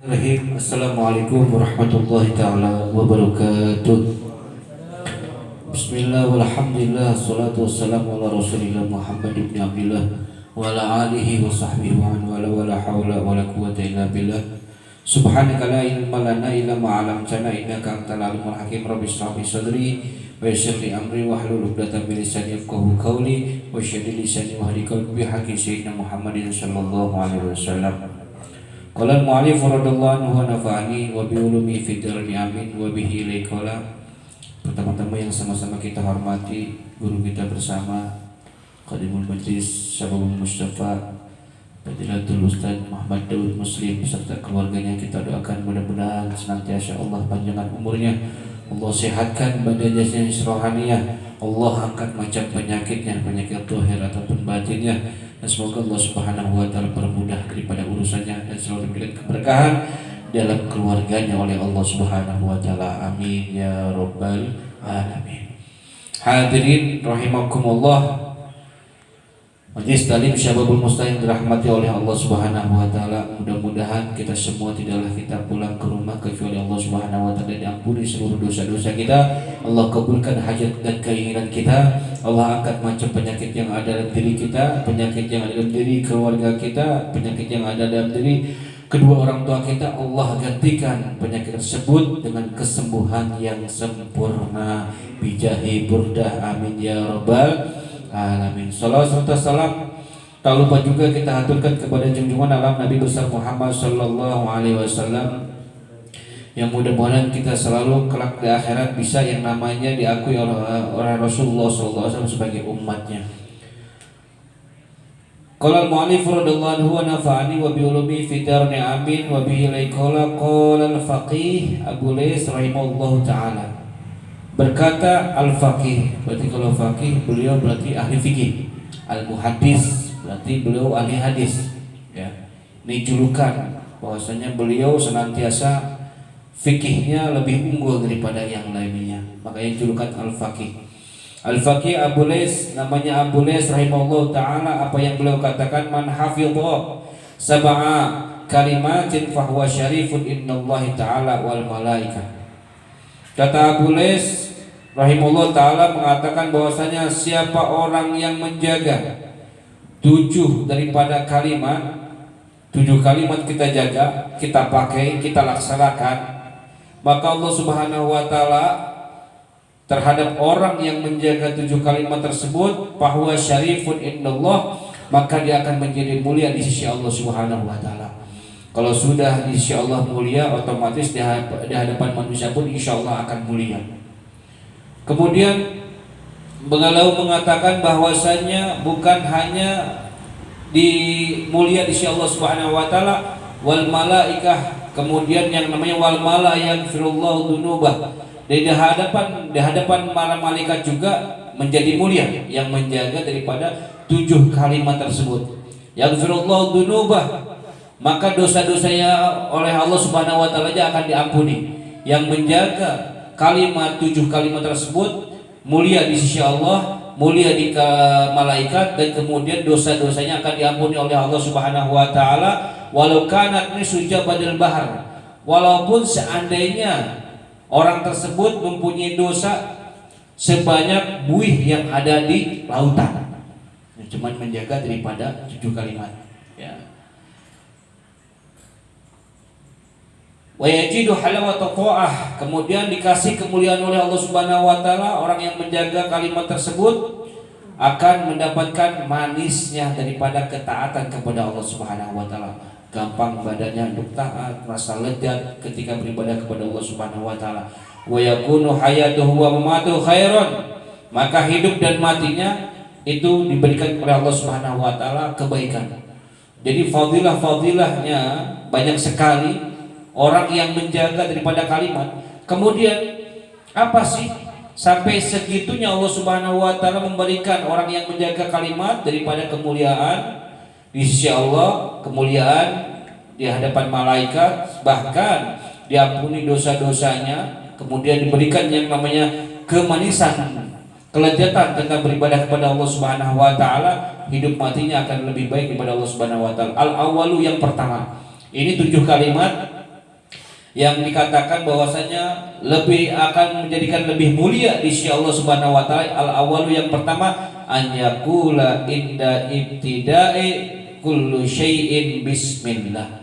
Assalamualaikum warahmatullahi ta'ala wabarakatuh. Bismillah walhamdulillah salatu wassalamu ala rasulillah Muhammad ibn Abdillah wa ala alihi wa sahbihi wa wala wala hawla wa la quwwata illa billah. Subhanaka la ilma lana illa ma 'allamtana innaka antal alimul hakim. Rabbi shrah li sadri wa yassir li amri wahlul 'uqdatam min lisani yafqahu qawli wa shdid lisani wa hdi qalbi bi haqqi sayyidina Muhammadin sallallahu alaihi wasallam. Qala al-mu'allif radhiyallahu anhu wa nafa'ani wa bi ulumi fid darain amin wa bihi ilaikala. Pertama-tama yang sama-sama kita hormati guru kita bersama Qadimul Majlis Syababul Mustafa Fadilatul Ustaz Muhammad Daud Muslim beserta keluarganya. Kita doakan mudah-mudahan senantiasa Allah panjangkan umurnya, Allah sehatkan badan jasmani rohaninya, Allah angkat macam penyakitnya, penyakit zahir ataupun batinnya, dan semoga Allah Subhanahu wa taala permudah daripada urusannya dan selalu diberikan keberkahan dalam keluarganya oleh Allah Subhanahu wa taala. Amin ya rabbal alamin. Hadirin rahimakumullah. Majlis Talim Syababul Mustahil dirahmati oleh Allah Subhanahu wa taala. Mudah-mudahan kita semua tidaklah kita pulang ke rumah kecuali Allah Subhanahu wa taala diampuni seluruh dosa-dosa kita. Allah kabulkan hajat dan keinginan kita. Allah angkat macam penyakit yang ada dalam diri kita, penyakit yang ada dalam diri keluarga kita, penyakit yang ada dalam diri kedua orang tua kita. Allah gantikan penyakit tersebut dengan kesembuhan yang sempurna bijahi burdah. Amin ya rabbal alamin. Salawat serta salam tak lupa juga kita haturkan kepada junjungan alam Nabi besar Muhammad sallallahu alaihi wasallam, yang mudah-mudahan kita selalu kelak di akhirat bisa yang namanya diakui oleh Rasulullah sallallahu alaihi wasallam sebagai umatnya. Qala al-mu'allif radhiyallahu anhu wa nafa'ani wa bi ulumi fi darni amin wa bihi ilaikala. Qala al-faqih Abu Lais rahimahullahu ta'ala, berkata al-faqih, berarti kalau faqih beliau berarti ahli fikih, al-muhaddis berarti beliau ahli hadis ya. Ini julukan bahwasanya beliau senantiasa fikihnya lebih unggul daripada yang lainnya, makanya julukan al-faqih. Al-faqih Abu Lais, namanya Abu Lais rahimahullah ta'ala. Apa yang beliau katakan, man hafidha sab'a kalimatin fahuwa syarifun innallahi ta'ala wal malaikah. Kata Abu Lais rahimahullah ta'ala mengatakan bahwasanya siapa orang yang menjaga 7 daripada kalimat, 7 kalimat kita jaga, kita pakai, kita laksanakan, maka Allah Subhanahu wa ta'ala terhadap orang yang menjaga 7 kalimat tersebut, fahuwa syarifun indallah, maka dia akan menjadi mulia di sisi Allah Subhanahu wa ta'ala. Kalau sudah di sisi Allah mulia, otomatis di hadapan manusia pun insya Allah akan mulia. Kemudian beliau mengatakan bahwasanya bukan hanya mulia di sisi Allah Subhanahu wa taala, wal malaikah, kemudian yang namanya wal malaikah firullahu dzunubah, di hadapan para malaikat juga menjadi mulia yang menjaga daripada 7 kalimat tersebut. Yang firullahu dzunubah, maka dosa-dosanya oleh Allah Subhanahu wa taala akan diampuni. Yang menjaga kalimat 7 kalimat tersebut mulia di sisi Allah, mulia di malaikat, dan kemudian dosa-dosanya akan diampuni oleh Allah Subhanahu wa taala. Walau kanat nisfu jabadil bahar, walaupun seandainya orang tersebut mempunyai dosa sebanyak buih yang ada di lautan, cuman menjaga daripada 7 kalimat ya. Wa yajidu halawata ta'ah, kemudian dikasih kemuliaan oleh Allah Subhanahu wa taala. Orang yang menjaga kalimat tersebut akan mendapatkan manisnya daripada ketaatan kepada Allah Subhanahu wa taala. Gampang badannya untuk taat, rasa lega ketika beribadah kepada Allah Subhanahu wa taala. Wa yakunu hayatuhu wa mamatuhu khairan, maka hidup dan matinya itu diberikan oleh Allah Subhanahu wa taala kebaikan. Jadi fadilah-fadilahnya banyak sekali orang yang menjaga daripada kalimat. Kemudian apa sih sampai segitunya Allah Subhanahu wa taala memberikan orang yang menjaga kalimat daripada kemuliaan di sisi Allah, kemuliaan di hadapan malaikat, bahkan diampuni dosa-dosanya, kemudian diberikan yang namanya kemanisan, kelezatan tentang beribadah kepada Allah Subhanahu wa taala. Hidup matinya akan lebih baik daripada Allah Subhanahu wa taala. Al-awwalu, yang pertama. Ini 7 kalimat yang dikatakan bahwasanya lebih akan menjadikan lebih mulia di sisi Allah Subhanahu wa taala. Al awalu yang pertama, an yaqula inda ibtida'i kullu syai'in bismillah.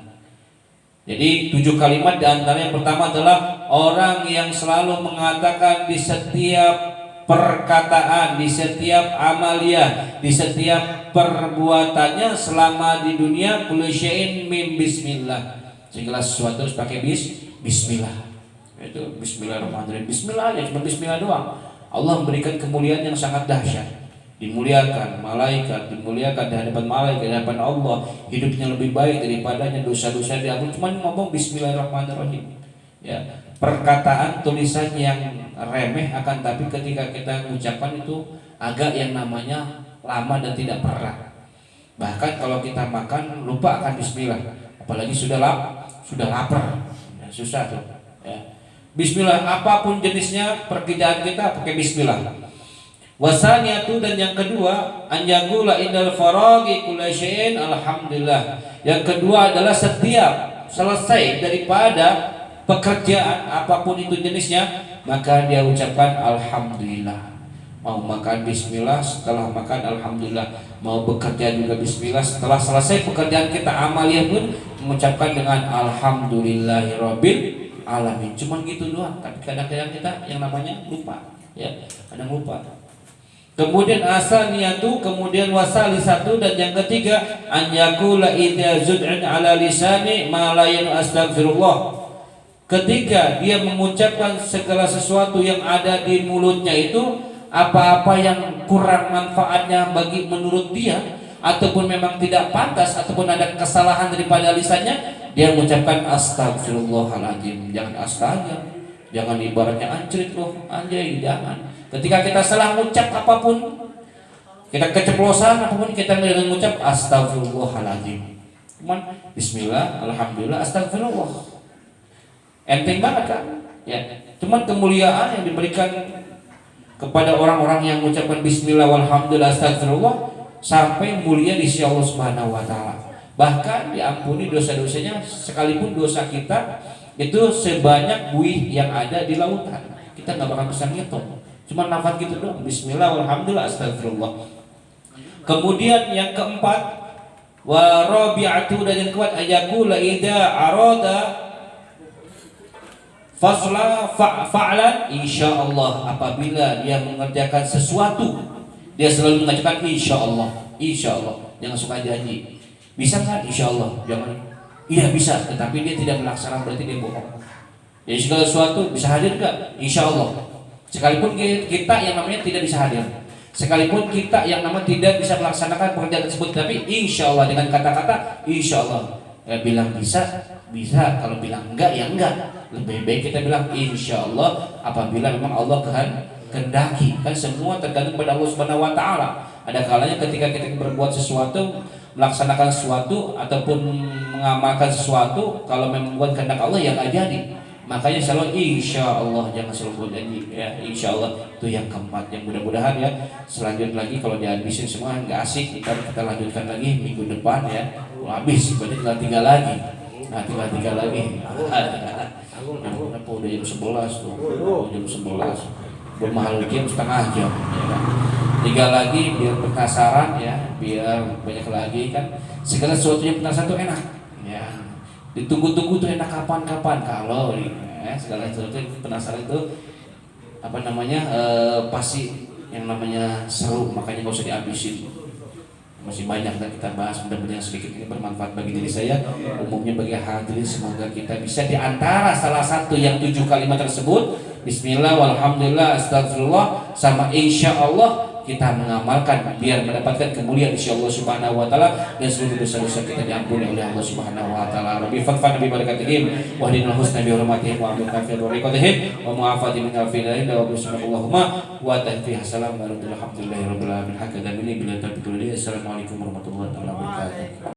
Jadi 7 kalimat diantaranya yang pertama adalah orang yang selalu mengatakan di setiap perkataan, di setiap amaliyah, di setiap perbuatannya selama di dunia kullu syai'in min bismillah. Segala sesuatu harus pakai bismillah. Itu bismillahirrahmanirrahim. Bismillah aja, cuma bismillah doang. Allah memberikan kemuliaan yang sangat dahsyat. Dimuliakan malaikat, dimuliakan di hadapan malaikat, di hadapan Allah. Hidupnya lebih baik daripadanya, dosa-dosa diampuni. Cuma ngomong bismillahirrahmanirrahim. Ya, perkataan tulisan yang remeh akan tapi ketika kita mengucapkan itu agak yang namanya lama dan tidak berat. Bahkan kalau kita makan lupa akan bismillah, apalagi sudah lapar, ya, susah tuh. Ya. Bismillah apapun jenisnya pekerjaan kita pakai bismillah. Wasaniyatu dan yang kedua anjagula indal faragi kulli syai'in alhamdulillah. Yang kedua adalah setiap selesai daripada pekerjaan apapun itu jenisnya maka dia ucapkan alhamdulillah. Mau makan bismillah, setelah makan alhamdulillah. Mau bekerja juga bismillah, setelah selesai pekerjaan kita amaliyah pun mengucapkan dengan alhamdulillahirabbil alamin. Cuman gitu doang, tapi kadang-kadang kita yang namanya lupa, ya, kadang lupa. Kemudian asaniyatu, kemudian wasalisatu dan yang ketiga an yaqula idza zud'an ala lisani ma la astaghfirullah. Ketika dia mengucapkan segala sesuatu yang ada di mulutnya itu apa-apa yang kurang manfaatnya bagi menurut dia ataupun memang tidak pantas ataupun ada kesalahan daripada lisannya, dia mengucapkan astagfirullahaladzim. Jangan astaga, jangan ibaratnya anjrit loh, anjay, jangan. Ketika kita salah mengucap apapun, kita keceplosan apapun, kita dengan mengucap astagfirullahaladzim. Cuman bismillah, alhamdulillah, astagfirullah. Enteng banget kan? Ya. Cuman kemuliaan yang diberikan kepada orang-orang yang mengucapkan bismillah walhamdulillah astagfirullah sampai mulia di sisi Allah Subhanahu wa taala. Bahkan diampuni dosa-dosanya sekalipun dosa kita itu sebanyak buih yang ada di lautan. Kita nggak bakal bisa ngitung. Cuma nafas gitu doang. Bismillah walhamdulillah astagfirullah. Kemudian yang keempat wa rabi'atu dan yang keempat ayaqula idza arada fasla fa'lan insyaallah. Apabila dia mengerjakan sesuatu dia selalu mengucapkan insyaallah, insyaallah. Jangan suka janji. Bisa kan insyaallah? Jangan. Iya bisa, tetapi dia tidak melaksanakan berarti dia bohong. Jadi segala sesuatu bisa hadir enggak? Insyaallah. Sekalipun kita yang namanya tidak bisa hadir, sekalipun kita yang namanya tidak bisa melaksanakan pekerjaan tersebut, tapi insyaallah dengan kata-kata insyaallah. Ya, bilang bisa, bisa. Kalau bilang enggak, ya enggak. Lebih baik kita bilang insyaallah apabila memang Allah kehendaki. Kan semua tergantung pada Allah Subhanahu wa taala. Ada kalanya ketika kita berbuat sesuatu, melaksanakan sesuatu ataupun mengamalkan sesuatu, kalau memang bukan kehendak Allah ya enggak jadi. Makanya selalu insyaallah, jangan selalu berjanji ya. Insyaallah itu yang keempat. Yang mudah-mudahan ya selanjutnya lagi kalau dihabisin semua enggak asik, kita lanjutkan lagi minggu depan ya. Habis berarti tinggal 3 lagi. Nah, tinggal 3 lagi. Kenapa udah jam 11 tuh? Jam 11. Bermahal jam setengah jam ya kan. 3 lagi biar penasaran ya, biar banyak lagi kan. Segala sesuatu yang penasaran tuh enak. Ya. Ditunggu-tunggu tuh enak kapan-kapan kalau ya, segala sesuatu yang penasaran itu apa namanya? Pasti yang namanya seru, makanya nggak usah dihabisin. Masih banyak yang kita bahas, mudah-mudahan sedikit ini bermanfaat bagi diri saya, umumnya bagi hadirin. Semoga kita bisa diantara salah satu yang 7 kalimat tersebut, bismillah walhamdulillah astagfirullah sama insyaallah, kita mengamalkan biar mendapatkan kemuliaan insya Allah Subhanahu wa taala dan seluruh dosa-dosa kita diampuni oleh Allah Subhanahu wa taala. Rabbi fadfan bi barakatihim wa hadinal husna bi hurmatihim wa amil kafir wa riqatihim wa mu'afati min al-filahin wa bismillahumma wa tahfi hasalam wa alhamdulillahi rabbil alamin. Hakada minni bila taufiq. Assalamualaikum warahmatullahi wabarakatuh.